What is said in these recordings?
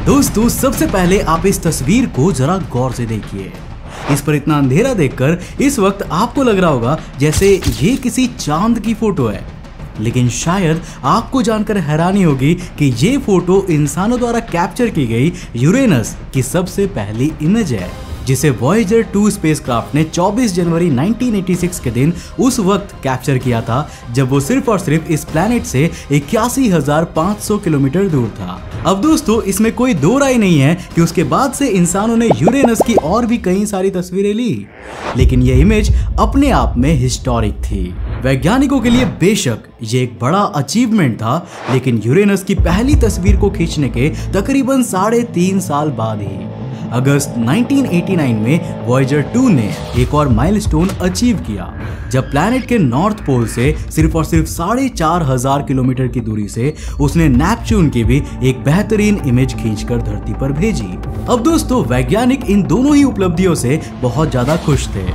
दोस्तों सबसे पहले आप इस तस्वीर को जरा गौर से देखिए। इस पर इतना अंधेरा देखकर इस वक्त आपको लग रहा होगा जैसे ये किसी चांद की फोटो है, लेकिन शायद आपको जानकर हैरानी होगी कि ये फोटो इंसानों द्वारा कैप्चर की गई यूरेनस की सबसे पहली इमेज है, जिसे वॉयेजर 2 स्पेसक्राफ्ट ने 24 जनवरी 1986 के दिन उस वक्त कैप्चर किया था जब वो सिर्फ और सिर्फ इस प्लैनेट से 81,500 किलोमीटर दूर था। अब दोस्तों इसमें कोई दो राय नहीं है कि उसके बाद से इंसानों ने यूरेनस की और भी कई सारी तस्वीरें ली, लेकिन ये इमेज अपने आप में हिस्टोरिक थी। वैज्ञानिकों के लिए बेशक ये एक बड़ा अचीवमेंट था, लेकिन यूरेनस की पहली तस्वीर को खींचने के तकरीबन 3.5 साल बाद ही अगस्त 1989 में वॉयेजर 2 ने एक और माइलस्टोन अचीव किया, जब प्लैनेट के नॉर्थ पोल से सिर्फ और सिर्फ 4,500 किलोमीटर की दूरी से उसने नेपच्यून की भी एक बेहतरीन इमेज खींचकर धरती पर भेजी। अब दोस्तों वैज्ञानिक इन दोनों ही उपलब्धियों से बहुत ज्यादा खुश थे,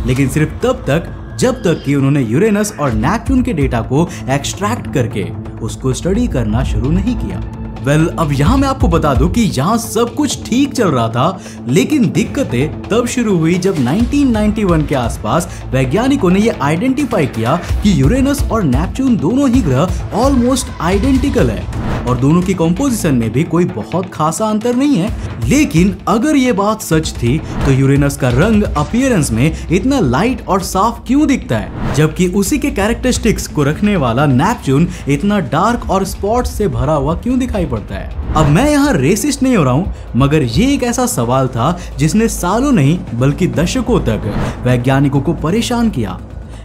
लेकिन सिर्फ तब तक जब तक कि उन्होंने यूरेनस और नेपच्यून के डेटा को एक्सट्रैक्ट करके उसको स्टडी करना शुरू नहीं किया। अब यहाँ मैं आपको बता दूं कि यहाँ सब कुछ ठीक चल रहा था, लेकिन दिक्कतें तब शुरू हुई जब 1991 के आसपास वैज्ञानिकों ने ये आइडेंटिफाई किया कि यूरेनस और नेपच्यून दोनों ही ग्रह ऑलमोस्ट आइडेंटिकल है और दोनों की कंपोजिशन में भी कोई बहुत खासा अंतर नहीं है। लेकिन अगर ये बात सच थी तो यूरेनस का रंग अपीयरेंस में इतना लाइट और साफ क्यों दिखता है, जबकि उसी के कैरेक्टरिस्टिक्स को रखने वाला नेपच्यून इतना डार्क और स्पॉट्स से भरा हुआ क्यों दिखाई पड़ता है। अब मैं यहाँ रेसिस्ट नहीं हो रहा हूँ, मगर ये एक ऐसा सवाल था जिसने सालों नहीं बल्कि दशकों तक वैज्ञानिकों को परेशान किया।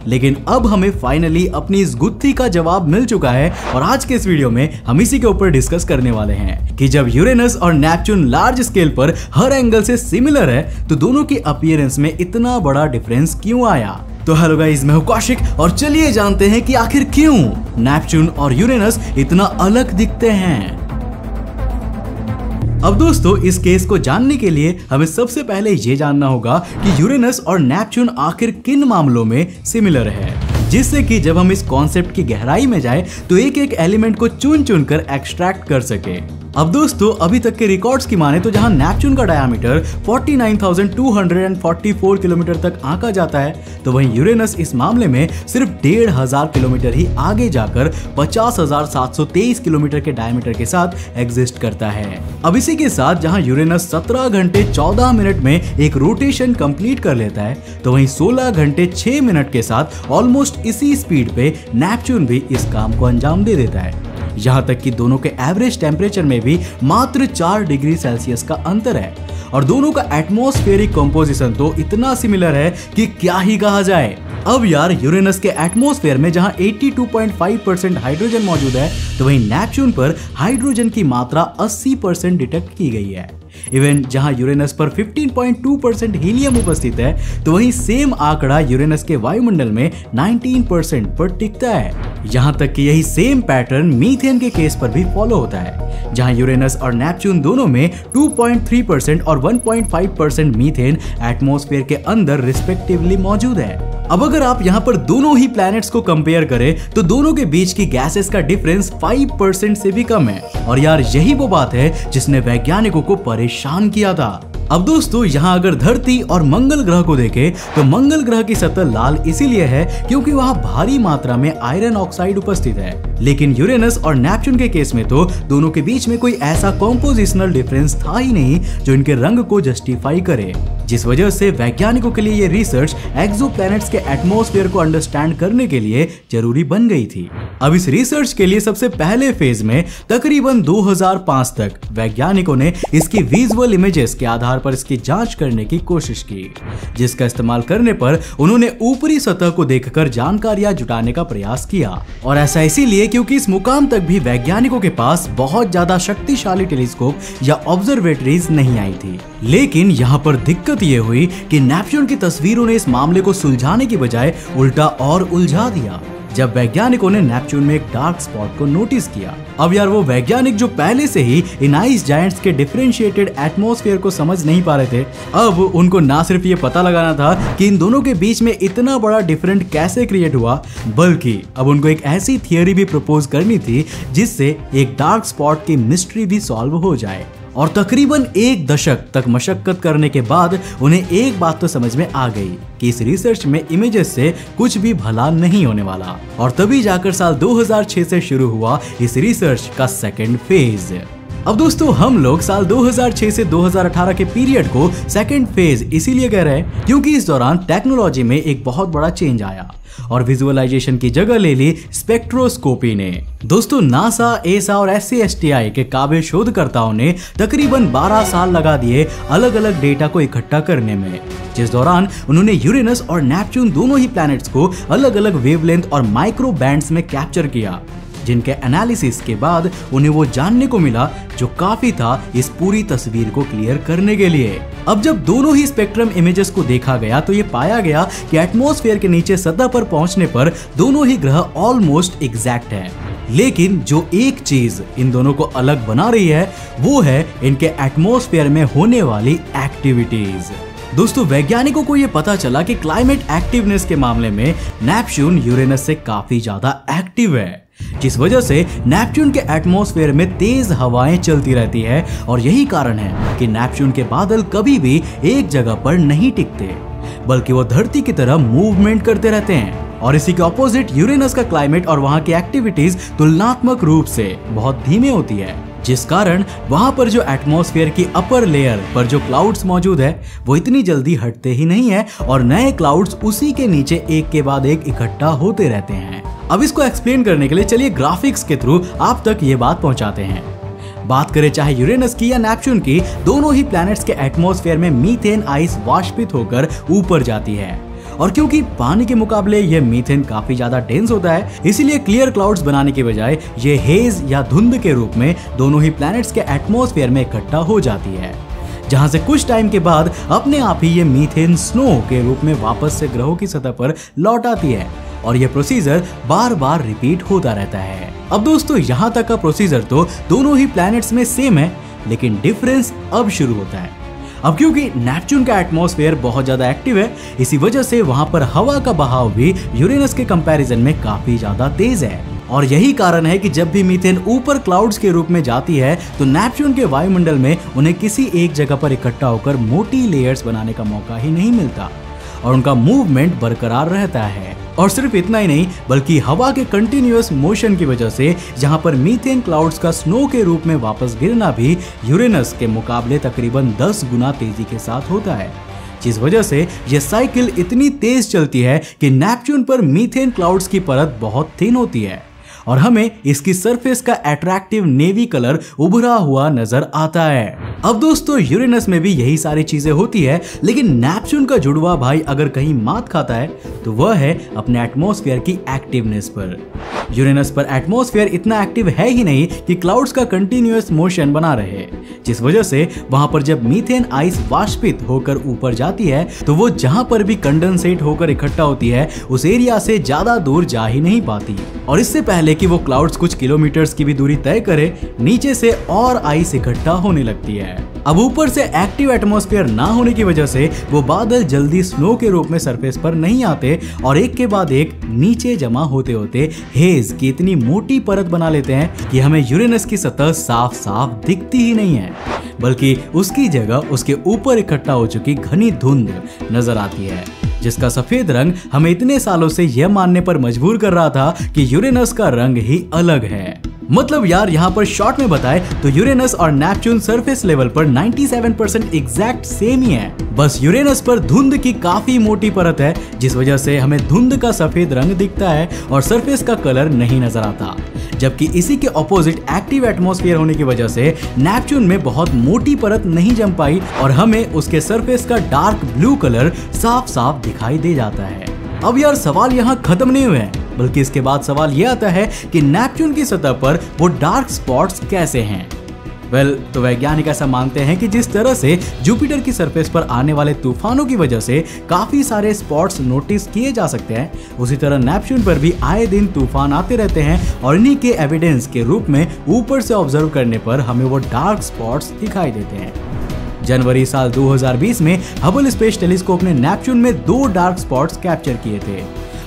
लेकिन अब हमें फाइनली अपनी इस गुत्थी का जवाब मिल चुका है और आज के इस वीडियो में हम इसी के ऊपर डिस्कस करने वाले हैं कि जब यूरेनस और नेपच्यून लार्ज स्केल पर हर एंगल से सिमिलर है तो दोनों की अपीयरेंस में इतना बड़ा डिफरेंस क्यों आया। तो हेलो गाइस, मैं हूं कौशिक और चलिए जानते हैं कि आखिर क्यों नेपच्यून और यूरेनस इतना अलग दिखते हैं। अब दोस्तों इस केस को जानने के लिए हमें सबसे पहले ये जानना होगा कि यूरेनस और नेपच्यून आखिर किन मामलों में सिमिलर है, जिससे कि जब हम इस कॉन्सेप्ट की गहराई में जाएं तो एक एक एलिमेंट को चुन चुन कर एक्सट्रैक्ट कर सके। अब दोस्तों अभी तक के रिकॉर्ड्स की माने तो जहां नेपच्यून का डायमीटर 49,244 किलोमीटर तक आंका जाता है, तो वहीं यूरेनस इस मामले में सिर्फ 1,500 किलोमीटर ही आगे जाकर 50,723 किलोमीटर के डायमीटर के साथ एग्जिस्ट करता है। अब इसी के साथ जहां यूरेनस 17 घंटे 14 मिनट में एक रोटेशन कंप्लीट कर लेता है, तो वहीं 16 घंटे 6 मिनट के साथ ऑलमोस्ट इसी स्पीड पे नेपच्यून भी इस काम को अंजाम दे देता है। यहाँ तक कि दोनों के एवरेज टेम्परेचर में भी मात्र 4 डिग्री सेल्सियस का अंतर है और दोनों का एटमॉस्फेरिक कंपोजिशन तो इतना सिमिलर है कि क्या ही कहा जाए। अब यार यूरेनस के एटमॉस्फेयर में जहां 82.5% हाइड्रोजन मौजूद है, तो वहीं नेपच्यून पर हाइड्रोजन की मात्रा 80% डिटेक्ट की गई है। इवन जहां यूरेनस पर 15.2% हीलियम उपस्थित है, तो वहीं सेम आंकड़ा यूरेनस के वायुमंडल में 19% पर टिकता है। यहां तक कि यही सेम पैटर्न मीथेन के केस पर भी फॉलो होता है, जहां यूरेनस और नेपच्यून दोनों में 2.3% और 1.5% मीथेन एटमॉस्फेयर के अंदर रिस्पेक्टिवली मौजूद है। अब अगर आप यहाँ पर दोनों ही प्लैनेट्स को कंपेयर करें तो दोनों के बीच की गैसेस का डिफरेंस 5% से भी कम है, और यार यही वो बात है जिसने वैज्ञानिकों को परेशान किया था। अब दोस्तों यहाँ अगर धरती और मंगल ग्रह को देखें तो मंगल ग्रह की सतह लाल इसीलिए है क्योंकि वहाँ भारी मात्रा में आयरन ऑक्साइड उपस्थित है, लेकिन यूरेनस और नेपच्यून के केस में तो दोनों के बीच में कोई ऐसा कॉम्पोजिशनल डिफरेंस था ही नहीं जो इनके रंग को जस्टिफाई करे, जिस वजह से वैज्ञानिकों के लिए ये रिसर्च एक्सोप्लैनेट्स के एटमॉस्फेयर को अंडरस्टैंड करने के लिए जरूरी बन गई थी। अब इस रिसर्च के लिए सबसे पहले फेज में तकरीबन 2005 तक वैज्ञानिकों ने इसकी विजुअल इमेजेस के आधार पर इसकी जांच करने की कोशिश की, जिसका इस्तेमाल करने पर उन्होंने ऊपरी सतह को देखकर जानकारियां जुटाने का प्रयास किया, और ऐसा इसीलिए क्योंकि इस मुकाम तक भी वैज्ञानिकों के पास बहुत ज्यादा शक्तिशाली टेलीस्कोप या ऑब्जर्वेटरीज नहीं आई थी। लेकिन यहाँ पर दिक्कत ये हुई कि नेपच्यून की तस्वीरों ने इस मामले को सुलझाने की बजाय उल्टा और उलझा दिया, जब वैज्ञानिकों ने नेपच्यून में एक डार्क स्पॉट को नोटिस किया। अब यार वो वैज्ञानिक जो पहले से ही इन आइस जायंट्स के डिफरेंशिएटेड एटमॉस्फेयर को समझ नहीं पा रहे थे, अब उनको ना सिर्फ ये पता लगाना था कि इन दोनों के बीच में इतना बड़ा डिफरेंट कैसे क्रिएट हुआ, बल्कि अब उनको एक ऐसी थियरी भी प्रपोज करनी थी जिससे एक डार्क स्पॉट की मिस्ट्री भी सॉल्व हो जाए। और तकरीबन 1 दशक तक मशक्कत करने के बाद उन्हें एक बात तो समझ में आ गई कि इस रिसर्च में इमेजेस से कुछ भी भला नहीं होने वाला। और तभी जाकर साल 2006 से शुरू हुआ इस रिसर्च का सेकंड फेज। अब दोस्तों हम लोग साल 2006 से 2018 के पीरियड को सेकंड फेज इसीलिए कह रहे हैं क्योंकि इस दौरान टेक्नोलॉजी में एक बहुत बड़ा चेंज आया और विजुअलाइजेशन की जगह ले ली स्पेक्ट्रोस्कोपी ने। दोस्तों नासा, एसा और SCSTI के काबिल शोधकर्ताओं ने तकरीबन 12 साल लगा दिए अलग अलग डेटा को इकट्ठा करने में, जिस दौरान उन्होंने यूरेनस और नेपच्यून दोनों ही प्लैनेट्स को अलग अलग वेवलेंथ और माइक्रो बैंड्स में कैप्चर किया, जिनके एनालिसिस के बाद उन्हें वो जानने को मिला जो काफी था इस पूरी तस्वीर को क्लियर करने के लिए। अब जब दोनों ही स्पेक्ट्रम इमेजेस को देखा गया तो ये पाया गया कि एटमॉस्फेयर के नीचे सतह पर पहुंचने पर दोनों ही ग्रह ऑलमोस्ट एग्जैक्ट हैं। लेकिन जो एक चीज इन दोनों को अलग बना रही है वो है इनके एटमॉस्फेयर में होने वाली एक्टिविटीज। दोस्तों वैज्ञानिकों को यह पता चला कि क्लाइमेट एक्टिवनेस के मामले में नेपच्यून यूरेनस से काफी ज्यादा एक्टिव है, जिस वजह से नेपच्यून के एटमॉस्फेयर में तेज हवाएं चलती रहती है और यही कारण है कि नेपच्यून के बादल कभी भी एक जगह पर नहीं टिकते बल्कि वो धरती की तरह मूवमेंट करते रहते हैं। और इसी के ऑपोजिट यूरेनस का क्लाइमेट और वहां की एक्टिविटीज तुलनात्मक रूप से बहुत धीमे होती है, जिस कारण वहां पर जो एटमॉस्फेयर की अपर लेयर पर जो क्लाउड्स मौजूद है वो इतनी जल्दी हटते ही नहीं है और नए क्लाउड्स उसी के नीचे एक के बाद एक इकट्ठा होते रहते हैं। अब इसको एक्सप्लेन करने के लिए चलिए ग्राफिक्स के थ्रू आप तक ये बात पहुंचाते हैं। बात करें चाहे यूरेनस की या नेपच्यून की, दोनों ही प्लैनेट्स के एटमॉस्फेयर में मीथेन आइस वाष्पित होकर ऊपर जाती है और क्योंकि पानी के मुकाबले ये मीथेन काफी ज्यादा डेंस होता है, इसीलिए क्लियर क्लाउड्स बनाने के बजाय ये हेज या धुंध के रूप में दोनों ही प्लैनेट्स के एटमॉस्फेयर में इकट्ठा हो जाती है, जहां से कुछ टाइम के बाद अपने आप ही ये मीथेन स्नो के रूप में वापस से ग्रहों की सतह पर लौट आती है और ये प्रोसीजर बार बार रिपीट होता रहता है। अब दोस्तों यहाँ तक का प्रोसीजर तो दोनों ही प्लैनेट्स में सेम है, लेकिन डिफरेंस अब शुरू होता है। अब क्योंकि नेपच्यून का एटमॉस्फेयर बहुत ज्यादा एक्टिव है, इसी वजह से वहां पर हवा का बहाव भी यूरेनस के कंपैरिजन में काफी ज्यादा तेज है और यही कारण है कि जब भी मीथेन ऊपर क्लाउड्स के रूप में जाती है तो नेपच्यून के वायुमंडल में उन्हें किसी एक जगह पर इकट्ठा होकर मोटी लेयर्स बनाने का मौका ही नहीं मिलता और उनका मूवमेंट बरकरार रहता है। और सिर्फ इतना ही नहीं बल्कि हवा के कंटिन्यूअस मोशन की वजह से जहां पर मीथेन क्लाउड्स का स्नो के रूप में वापस गिरना भी यूरेनस के मुकाबले तकरीबन 10 गुना तेजी के साथ होता है, जिस वजह से यह साइकिल इतनी तेज चलती है कि नेपच्यून पर मीथेन क्लाउड्स की परत बहुत थिन होती है और हमें इसकी सरफेस का अट्रैक्टिव नेवी कलर उभरा हुआ नजर आता है। अब दोस्तों यूरेनस में भी यही सारी चीजें होती है, लेकिन नेपच्यून का जुड़वा भाई अगर कहीं मात खाता है तो वह है अपने एटमॉस्फेयर की एक्टिवनेस पर। यूरेनस पर एटमॉस्फेयर इतना एक्टिव है ही नहीं कि क्लाउड्स का कंटिन्यूअस मोशन बना रहे, जिस वजह से वहां पर जब मीथेन आइस वाष्पित होकर ऊपर जाती है तो वो जहां पर भी कंडेंसेट होकर इकट्ठा होती है उस एरिया से ज्यादा दूर जा ही नहीं पाती और इससे पहले कि वो क्लाउड्स कुछ किलोमीटर्स की भी दूरी तय करे, नीचे से और आइस इकट्ठा होने लगती है। अब ऊपर से एक्टिव एटमॉस्फेयर ना होने की वजह से वो बादल जल्दी स्नो के रूप में सरफेस पर नहीं आते और एक के बाद एक नीचे जमा होते होते हेज की इतनी मोटी परत बना लेते हैं कि हमें यूरेनस की सतह साफ साफ दिखती ही नहीं है, बल्कि उसकी जगह उसके ऊपर इकट्ठा हो चुकी घनी धुंध नजर आती है, जिसका सफेद रंग हमें इतने सालों से यह मानने पर मजबूर कर रहा था कि यूरेनस का रंग ही अलग है। मतलब यार यहाँ पर शॉर्ट में बताए तो यूरेनस और नेपच्यून सरफेस लेवल पर 97% एग्जैक्ट सेम ही है, बस यूरेनस पर धुंध की काफी मोटी परत है जिस वजह से हमें धुंध का सफेद रंग दिखता है और सरफेस का कलर नहीं नजर आता, जबकि इसी के ऑपोजिट एक्टिव एटमॉस्फेयर होने की वजह से नेपच्यून में बहुत मोटी परत नहीं जम पाई और हमें उसके सरफेस का डार्क ब्लू कलर साफ साफ दिखाई दे जाता है। अब यार सवाल यहाँ खत्म नहीं हुए हैं, बल्कि इसके बाद सवाल यह आता है कि नेपच्यून की सतह पर वो डार्क स्पॉट्स कैसे हैं। तो वैज्ञानिक ऐसा मानते हैं कि जिस तरह से जुपिटर की सरफेस पर आने वाले तूफानों की वजह से काफी सारे स्पॉट्स नोटिस किए जा सकते हैं, उसी तरह नेपच्यून पर भी आए दिन तूफान आते रहते हैं और इन्हीं के एविडेंस के रूप में ऊपर से ऑब्जर्व करने पर हमें वो डार्क स्पॉट्स दिखाई देते हैं। जनवरी साल 2020 में हबल स्पेस टेलीस्कोप ने नेपच्यून में 2 डार्क स्पॉट्स कैप्चर किए थे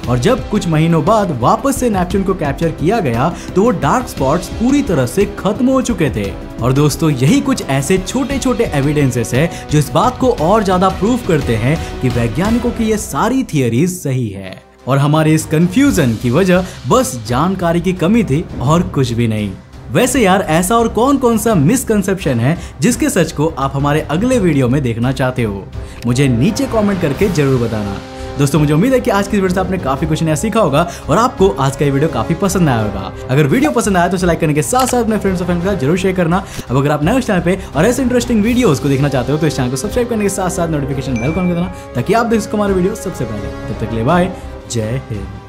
और जब कुछ महीनों बाद वापस से नेपच्यून को कैप्चर किया गया तो वो डार्क स्पॉट्स पूरी तरह से खत्म हो चुके थे। और दोस्तों यही कुछ ऐसे छोटे छोटे एविडेंसेस है जो इस बात को और ज्यादा प्रूव करते हैं कि वैज्ञानिकों की ये सारी थियरीज सही है और हमारे इस कंफ्यूजन की वजह बस जानकारी की कमी थी और कुछ भी नहीं। वैसे यार ऐसा और कौन कौन सा मिसकंसेप्शन है जिसके सच को आप हमारे अगले वीडियो में देखना चाहते हो, मुझे नीचे कमेंट करके जरूर बताना। दोस्तों मुझे उम्मीद है कि आज की वीडियो से आपने काफी कुछ नया सीखा होगा और आपको आज का ये वीडियो काफी पसंद आया होगा। अगर वीडियो पसंद आया तो इसे लाइक करने के साथ साथ अपने फ्रेंड्स और फैमिली के साथ जरूर शेयर करना। अब अगर आप नए इस चैनल पे और ऐसे इंटरेस्टिंग वीडियोस को देखना चाहते हो तो इस चैनल को सब्सक्राइब करने के साथ साथ नोटिफिकेशन बेल को ऑन कर देना ताकि आप देख सको हमारे वीडियो सबसे पहले। तब तक के लिए बाय, जय हिंद।